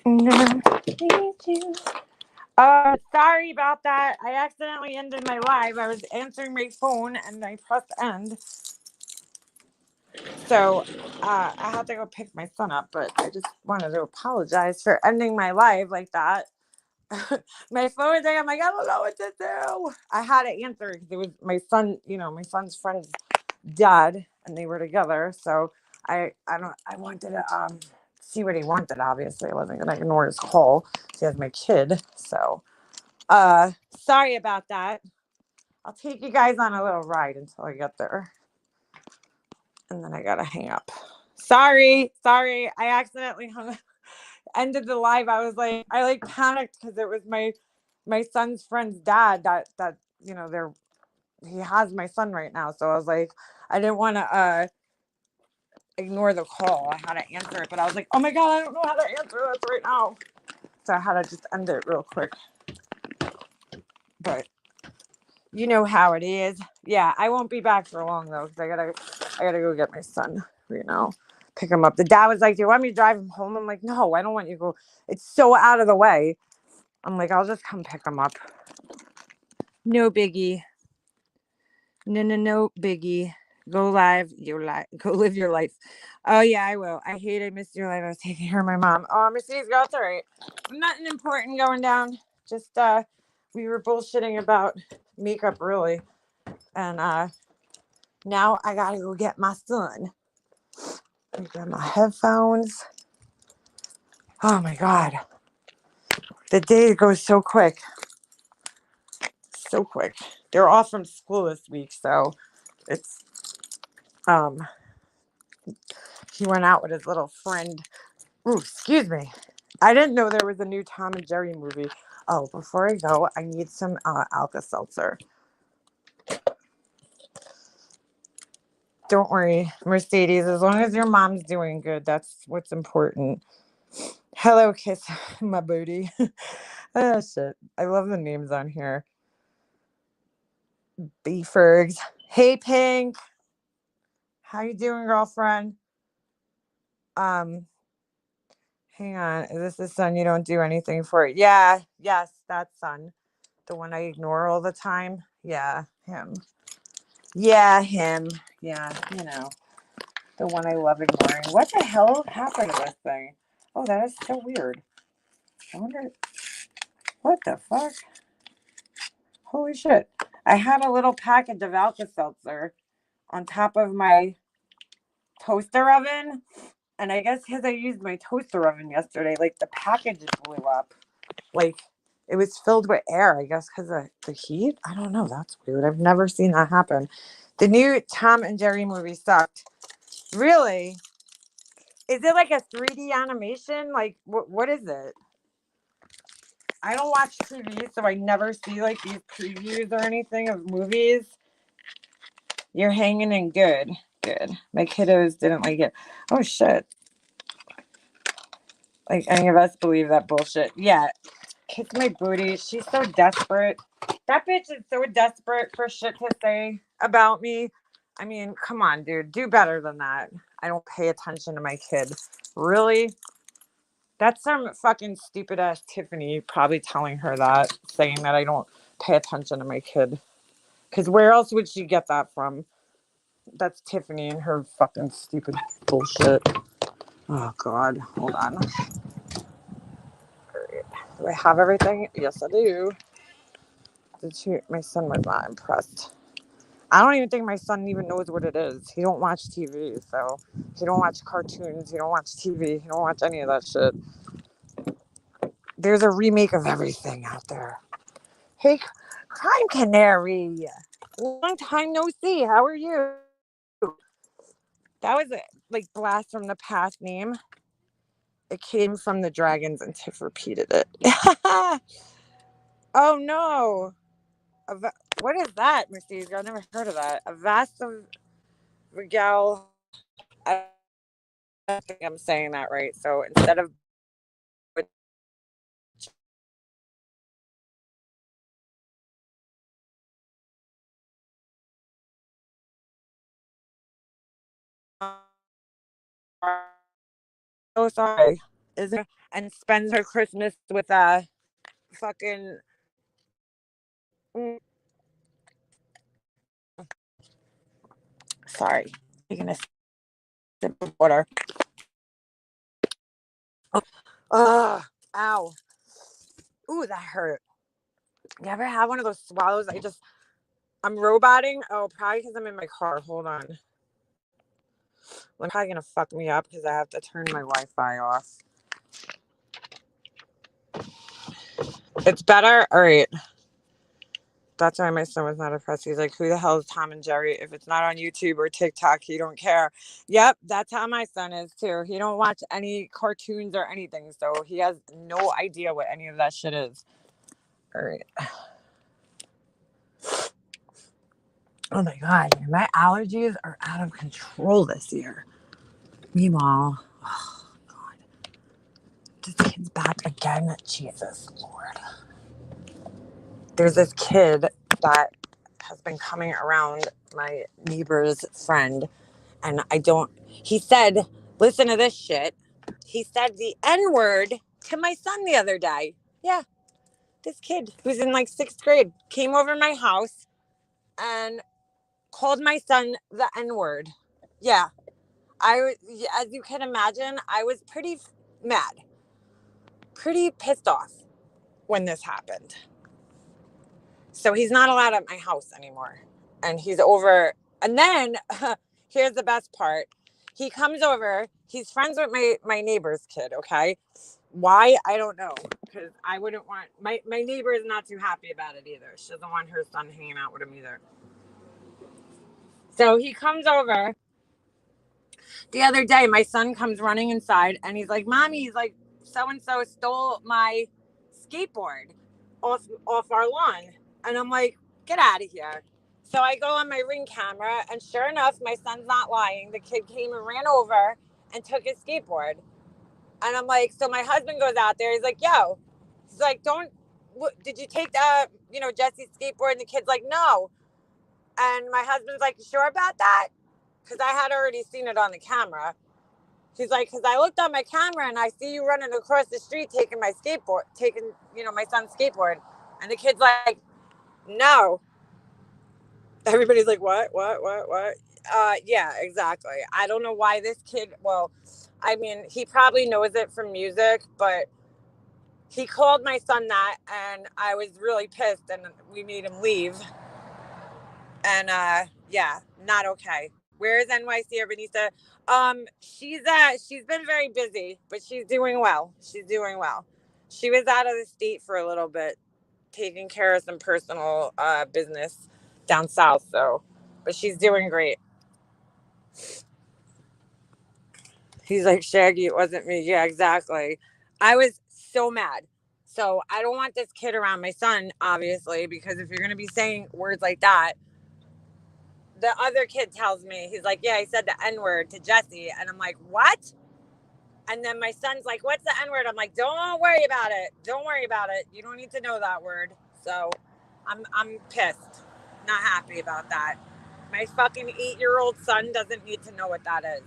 No, need you. Sorry about that. I accidentally ended my live. I was answering my phone and I pressed end. So I had to go pick my son up, but I just wanted to apologize for ending my live like that. My phone thing, I'm like, I don't know what to do. I had to answer because it was my son, my son's friend's dad, and they were together. So I wanted to see what he wanted. Obviously, I wasn't gonna ignore his call. He has my kid. So sorry about that. I'll take you guys on a little ride until I get there. And then I gotta hang up. Sorry. I accidentally ended the live. I was like, I like panicked because it was my son's friend's dad that they're he has my son right now. So I was like, I didn't want to ignore the call. I had to answer it, but I was like, oh my god, I don't know how to answer this right now. So I had to just end it real quick. But you know how it is. Yeah, I won't be back for long though, because I gotta go get my son. Pick him up. The dad was like, "Do you want me to drive him home?" I'm like, "No, I don't want you to go. It's so out of the way." I'm like, "I'll just come pick him up. No biggie. No biggie. Go live your life. Go live your life." Oh yeah, I will. I hate I missed your life. I was taking care of my mom. Oh, Mercedes, girl, it's all right. Nothing important going down. Just we were bullshitting about makeup really, and now I gotta go get my son. I got my headphones. Oh my god, the day goes so quick. So quick. They're off from school this week, so it's um he went out with his little friend. Ooh, excuse me. I didn't know there was a new Tom and Jerry movie. Oh, before I go, I need some Alka-Seltzer. Don't worry, Mercedes. As long as your mom's doing good, that's what's important. Hello, kiss my booty. Oh shit! I love the names on here. Beefergs. Hey, Pink. How you doing, girlfriend? Um, Hang on. Is this the son you don't do anything for? Yeah, yes, that son. The one I ignore all the time. Yeah, him. Yeah, him. Yeah, the one I love ignoring. What the hell happened to this thing? Oh, that is so weird. I wonder what the fuck. Holy shit! I had a little package of Alka-Seltzer on top of my toaster oven, and I guess because I used my toaster oven yesterday, like the package blew up. Like it was filled with air, I guess, because of the heat. I don't know. That's weird. I've never seen that happen. The new Tom and Jerry movie sucked. Really? Is it like a 3D animation? Like, what is it? I don't watch TV, so I never see like these previews or anything of movies. You're hanging in good. Good. My kiddos didn't like it. Oh, shit. Like, any of us believe that bullshit. Yeah. Kiss my booty. She's so desperate. That bitch is so desperate for shit to say about me. I mean, come on, dude. Do better than that. I don't pay attention to my kid. Really? That's some fucking stupid ass Tiffany probably telling her that, saying that I don't pay attention to my kid. Because where else would she get that from? That's Tiffany and her fucking stupid bullshit. Oh, God. Hold on. Do I have everything? Yes, I do. My son was not impressed. I don't even think my son even knows what it is. He don't watch TV, so he don't watch cartoons. He don't watch TV. He don't watch any of that shit. There's a remake of everything out there. Hey, Crime Canary. Long time no see. How are you? That was a blast from the past name. It came from the dragons and Tiff repeated it. Oh no. What is that, Mercedes? I've never heard of that. A vast of regal. I don't think I'm saying that right. So instead of oh sorry. isn't and spends her Christmas with a fucking. Sorry, taking a sip of water. Oh, ow. Ooh, that hurt. You ever have one of those swallows? I'm roboting. Oh, probably because I'm in my car. Hold on. I'm probably going to fuck me up because I have to turn my Wi-Fi off. It's better? All right. That's why my son was not impressed. He's like, who the hell is Tom and Jerry? If it's not on YouTube or TikTok, he don't care. Yep, that's how my son is too. He don't watch any cartoons or anything, so he has no idea what any of that shit is. All right. Oh my God, my allergies are out of control this year. Meanwhile, oh God, this kid's back again. Jesus Lord. There's this kid that has been coming around my neighbor's friend, and he said, listen to this shit. He said the N-word to my son the other day. Yeah, this kid who's in like 6th grade came over my house and called my son the N-word. Yeah. As you can imagine, I was pretty mad, pretty pissed off when this happened. So he's not allowed at my house anymore. And he's over. And then here's the best part. He comes over. He's friends with my neighbor's kid. Okay. Why? I don't know. Because I wouldn't want my neighbor is not too happy about it either. She doesn't want her son hanging out with him either. So he comes over. The other day, my son comes running inside and he's like, Mommy, he's like, so-and-so stole my skateboard off our lawn. And I'm like, get out of here. So I go on my Ring camera and sure enough, my son's not lying. The kid came and ran over and took his skateboard. And I'm like, so my husband goes out there. He's like, yo, he's like, did you take Jesse's skateboard? And the kid's like, no. And my husband's like, you sure about that? Because I had already seen it on the camera. He's like, because I looked on my camera and I see you running across the street taking my son's skateboard. And the kid's like, no. Everybody's like, what? Yeah, exactly. I don't know why this kid, I mean, he probably knows it from music, but he called my son that and I was really pissed and we made him leave. And yeah, not okay. Where is NYC Urbanista? She's been very busy, but she's doing well. She was out of the state for a little bit, taking care of some personal business down south. So, but she's doing great. He's like, Shaggy, it wasn't me. Yeah, exactly. I was so mad. So I don't want this kid around my son, obviously, because if you're gonna be saying words like that, the other kid tells me, he's like, yeah, I said the N-word to Jesse. And I'm like, what? And then my son's like, what's the N-word? I'm like, don't worry about it. Don't worry about it. You don't need to know that word. So I'm pissed. Not happy about that. My fucking 8-year-old son doesn't need to know what that is.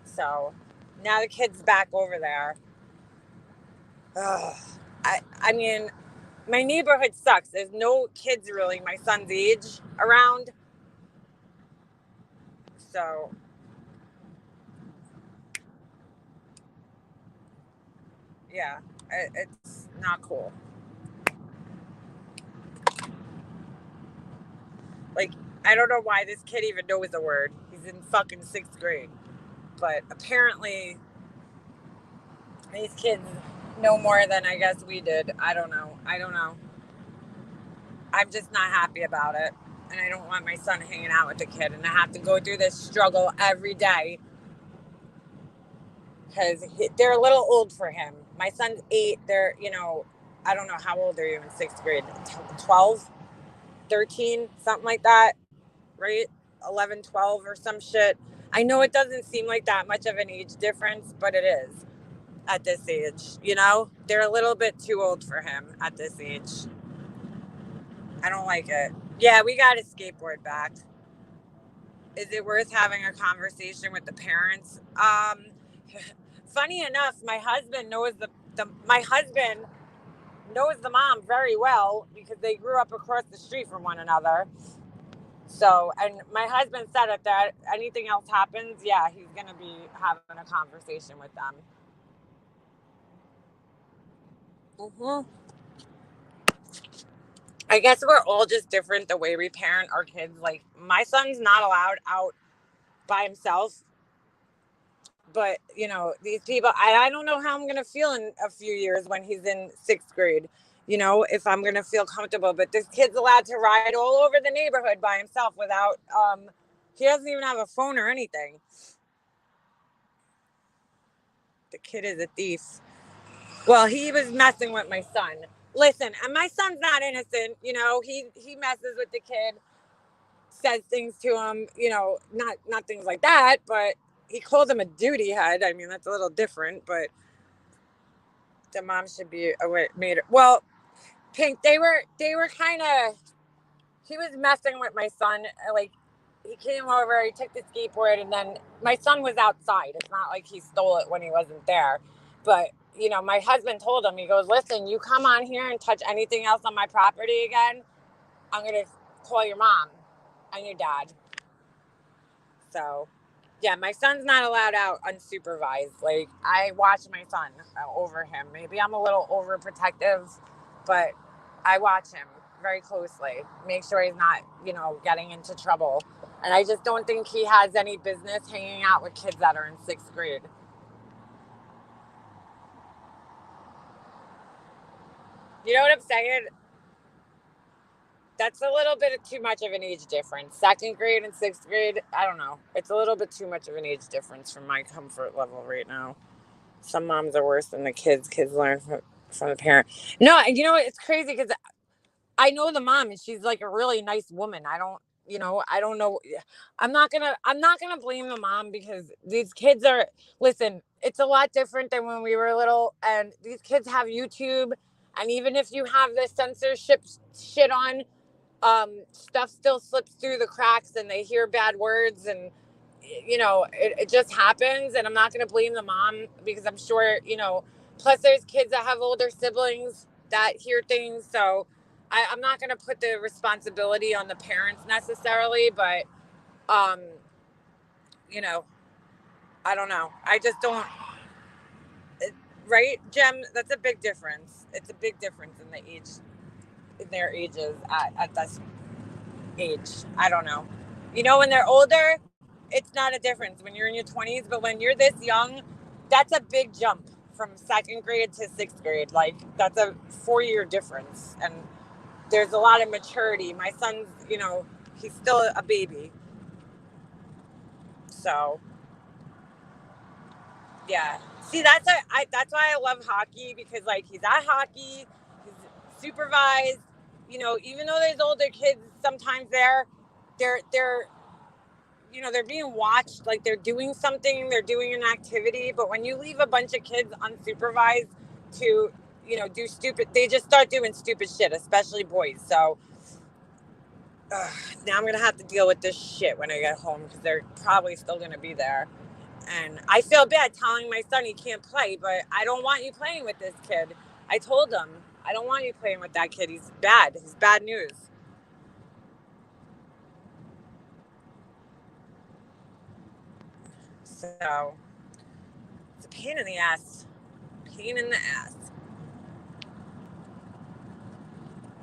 So now the kid's back over there. Ugh. I mean, my neighborhood sucks. There's no kids really my son's age around. So yeah, it's not cool. Like, I don't know why this kid even knows the word. He's in fucking 6th grade. But apparently, these kids know more than I guess we did. I don't know. I'm just not happy about it. And I don't want my son hanging out with the kid. And I have to go through this struggle every day. Because they're a little old for him. My son's 8. I don't know, how old are you in 6th grade? 12? 13? Something like that, right? 11, 12 or some shit. I know it doesn't seem like that much of an age difference, but it is at this age. They're a little bit too old for him at this age. I don't like it. Yeah, we got his skateboard back. Is it worth having a conversation with the parents? funny enough, my husband knows my husband knows the mom very well because they grew up across the street from one another. So, and my husband said if that anything else happens, yeah, he's gonna be having a conversation with them. I guess we're all just different the way we parent our kids. Like my son's not allowed out by himself, but these people, I don't know how I'm gonna feel in a few years when he's in sixth grade. If I'm gonna feel comfortable. But this kid's allowed to ride all over the neighborhood by himself without. He doesn't even have a phone or anything. The kid is a thief. Well, he was messing with my son. Listen, and my son's not innocent. He messes with the kid, says things to him. Not things like that, but he called him a duty head. I mean, that's a little different, but the mom should be made. Well, Pink, they were kind of. He was messing with my son. Like he came over, he took the skateboard, and then my son was outside. It's not like he stole it when he wasn't there, but my husband told him. He goes, "Listen, you come on here and touch anything else on my property again, I'm gonna call your mom and your dad." So, yeah, my son's not allowed out unsupervised. Like, I watch my son over him. Maybe I'm a little overprotective, but I watch him very closely. Make sure he's not, getting into trouble. And I just don't think he has any business hanging out with kids that are in sixth grade. You know what I'm saying? That's a little bit of too much of an age difference. Second grade and sixth grade, I don't know. It's a little bit too much of an age difference for my comfort level right now. Some moms are worse than the kids. Kids learn from the parent. No, and it's crazy because I know the mom and she's like a really nice woman. I don't know. I'm not gonna blame the mom because these kids are. Listen, it's a lot different than when we were little, and these kids have YouTube, and even if you have the censorship shit on, stuff still slips through the cracks and they hear bad words and it just happens. And I'm not going to blame the mom because I'm sure plus there's kids that have older siblings that hear things, so I'm not going to put the responsibility on the parents necessarily, but you know I don't know, I just don't. Right, Jem? That's a big difference. It's a big difference in their ages at this age. I don't know. When they're older, it's not a difference when you're in your 20s, but when you're this young, that's a big jump from second grade to sixth grade. Like, that's a 4-year difference. And there's a lot of maturity. My son's, he's still a baby. So, yeah. See, that's why I love hockey because, like, he's at hockey, he's supervised. Even though there's older kids sometimes they're they're being watched, like they're doing something, they're doing an activity. But when you leave a bunch of kids unsupervised to, do stupid, they just start doing stupid shit, especially boys. So now I'm going to have to deal with this shit when I get home because they're probably still going to be there. And I feel bad telling my son he can't play, but I don't want you playing with this kid. I told him, I don't want you playing with that kid. He's bad. He's bad news. So it's a pain in the ass. Pain in the ass.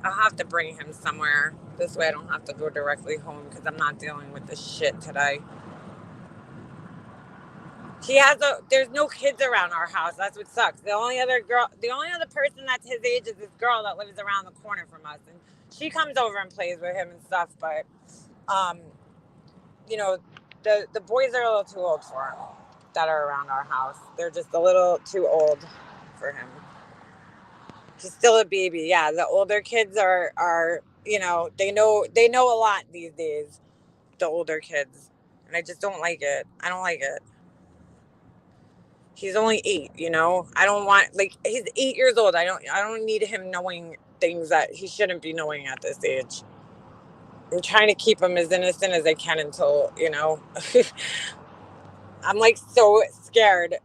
I'll have to bring him somewhere. This way I don't have to go directly home because I'm not dealing with this shit today. There's no kids around our house. That's what sucks. The only other person that's his age is this girl that lives around the corner from us. And she comes over and plays with him and stuff. But, the boys are a little too old for him that are around our house. They're just a little too old for him. He's still a baby. Yeah, the older kids are they know a lot these days. The older kids, and I just don't like it. I don't like it. He's only 8. I don't want, like, he's 8 years old. I don't need him knowing things that he shouldn't be knowing at this age. I'm trying to keep him as innocent as I can until I'm like so scared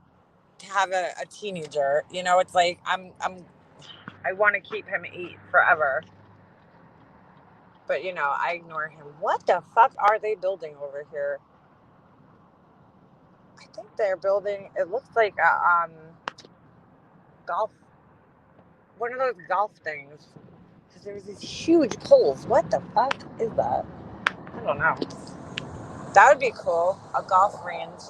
have a teenager. You know, it's like I want to keep him 8 forever. But you know, I ignore him. What the fuck are they building over here? I think they're building. It looks like a golf, one of those golf things. Because there's these huge poles. What the fuck is that? I don't know. That would be cool. A golf range,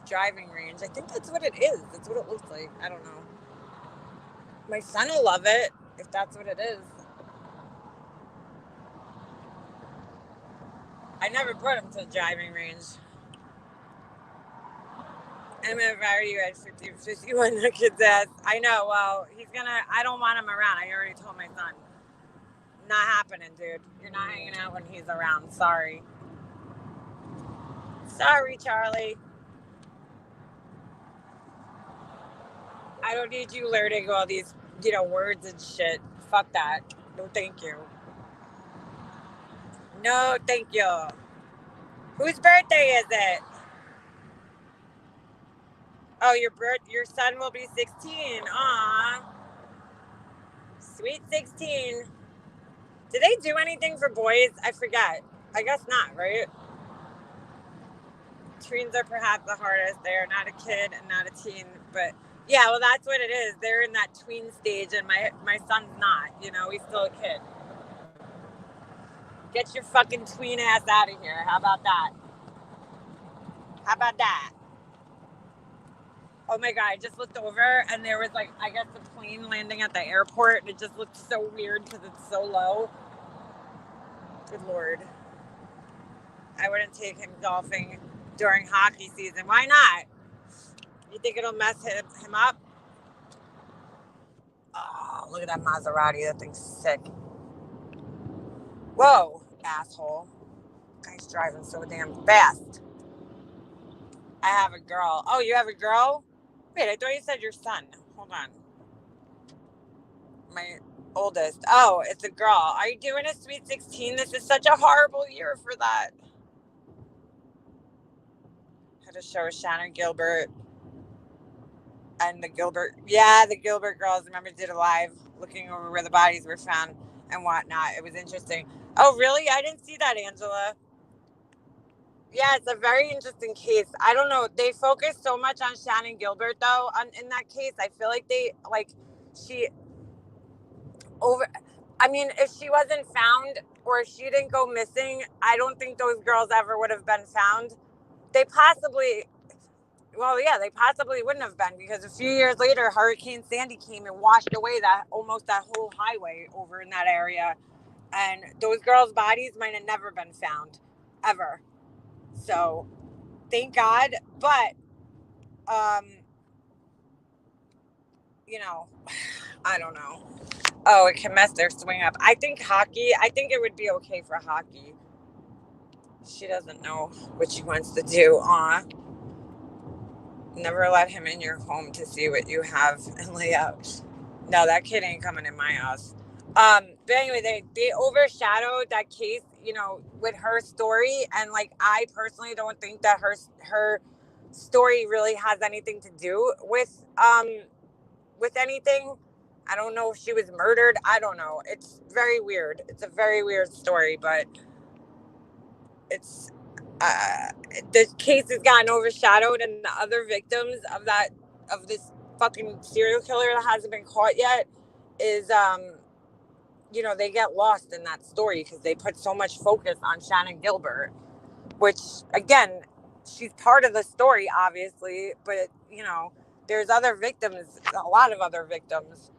driving range. I think that's what it is. That's what it looks like. I don't know. My son will love it if that's what it is. I never put him to the driving range. I'm gonna fire you at 51 the kid's ass. I know. Well, I don't want him around. I already told my son. Not happening, dude. You're not hanging out when he's around. Sorry. Sorry, Charlie. I don't need you learning all these, words and shit. Fuck that. No, thank you. No, thank you. Whose birthday is it? Oh, your son will be 16. Aw. Sweet 16. Do they do anything for boys? I forget. I guess not, right? Tweens are perhaps the hardest. They are not a kid and not a teen, but yeah, well, that's what it is. They're in that tween stage, and my son's not. He's still a kid. Get your fucking tween ass out of here. How about that? How about that? Oh my God, I just looked over and there was I guess the plane landing at the airport. And it just looked so weird because it's so low. Good Lord. I wouldn't take him golfing during hockey season. Why not? You think it'll mess him up? Oh, look at that Maserati. That thing's sick. Whoa, asshole. Guy's driving so damn fast. I have a girl. Oh, you have a girl? Wait, I thought you said your son. Hold on. My oldest. Oh, it's a girl. Are you doing a Sweet 16? This is such a horrible year for that. Had a show with Shannon Gilbert and the Gilbert. Yeah, the Gilbert girls. Remember, did a live looking over where the bodies were found and whatnot. It was interesting. Oh, really? I didn't see that, Angela. Yeah, it's a very interesting case. I don't know. They focus so much on Shannon Gilbert, though. In that case, I feel like she over. I mean, if she wasn't found or if she didn't go missing, I don't think those girls ever would have been found. They possibly wouldn't have been, because a few years later, Hurricane Sandy came and washed away that whole highway over in that area, and those girls' bodies might have never been found, ever. So, thank God. But, I don't know. Oh, it can mess their swing up. I think it would be okay for hockey. She doesn't know what she wants to do. Aw. Never let him in your home to see what you have and lay out. No, that kid ain't coming in my house. But anyway, they overshadowed that case, with her story. And I personally don't think that her story really has anything to do with anything. I don't know if she was murdered. I don't know. It's very weird. It's a very weird story, but it's the case has gotten overshadowed, and the other victims of this fucking serial killer that hasn't been caught yet is they get lost in that story because they put so much focus on Shannon Gilbert, which again, she's part of the story, obviously, but there's other victims, a lot of other victims.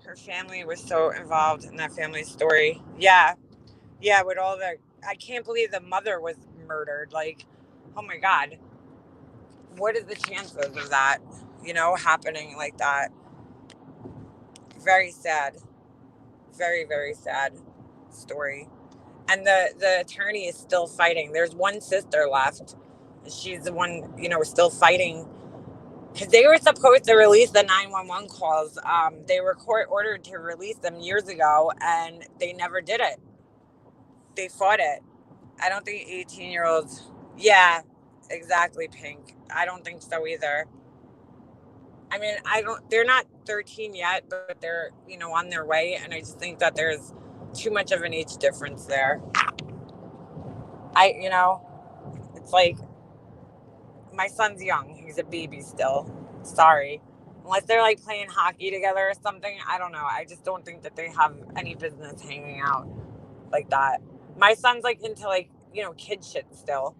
Her family was so involved in that family story. Yeah, with all I can't believe the mother was murdered. Oh my God, what is the chances of that, happening like that? Very sad. Very, very sad story. And the attorney is still fighting. There's one sister left. She's the one, still fighting. Because they were supposed to release the 911 calls. They were court ordered to release them years ago, and they never did it. They fought it. I don't think 18-year-olds. Yeah, exactly, Pink. I don't think so either. I mean, they're not 13 yet, but they're, on their way. And I just think that there's too much of an age difference there. It's like my son's young. He's a baby still. Sorry. Unless they're like playing hockey together or something. I don't know. I just don't think that they have any business hanging out like that. My son's like into like, kid shit still.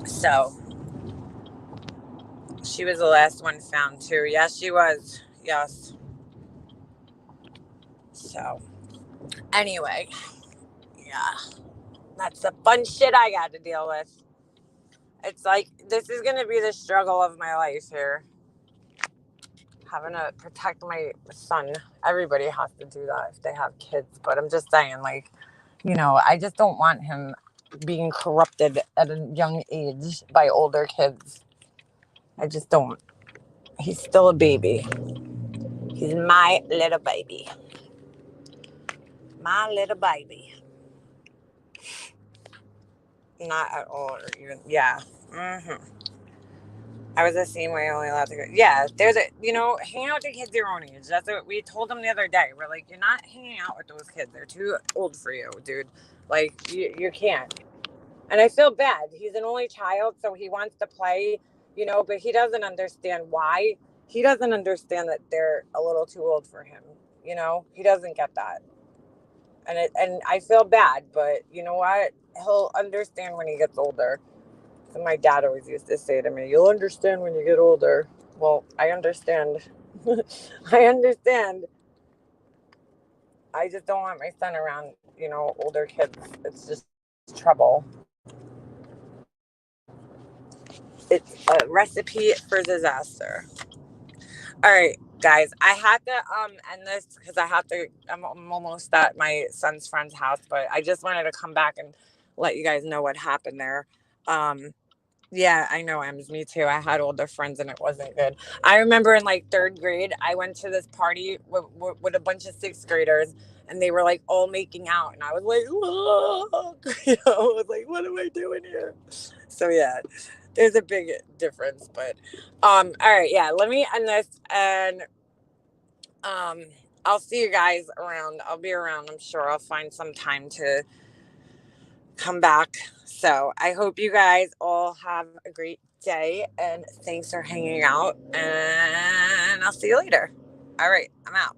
So she was the last one found too. Yes, she was. Yes. So anyway, yeah, that's the fun shit I got to deal with. It's like this is gonna be the struggle of my life here. Having to protect my son. Everybody has to do that if they have kids. But I'm just saying, like, I just don't want him being corrupted at a young age by older kids. I just don't. He's still a baby. He's my little baby. My little baby. Not at all. Or even, yeah. I was the same way, only allowed to go. Yeah, hang out with the kids your own age. That's what we told them the other day. We're like, you're not hanging out with those kids. They're too old for you, dude. Like, you can't. And I feel bad. He's an only child, so he wants to play, but he doesn't understand why. He doesn't understand that they're a little too old for him. He doesn't get that. And I feel bad, but you know what? He'll understand when he gets older. So my dad always used to say to me, "You'll understand when you get older." Well, I understand. I understand. I just don't want my son around, older kids. It's just trouble. It's a recipe for disaster. All right, guys, I had to end this because I'm almost at my son's friend's house, but I just wanted to come back and let you guys know what happened there. Um, Yeah, I know, Ems. Me too. I had older friends and it wasn't good. I remember in like third grade, I went to this party with a bunch of sixth graders and they were like all making out. And I was like, look, I was like, what am I doing here? So, yeah, there's a big difference. But, all right. Yeah, let me end this and, um, I'll see you guys around. I'll be around. I'm sure I'll find some time to come back. So I hope you guys all have a great day and thanks for hanging out. And I'll see you later. All right, I'm out.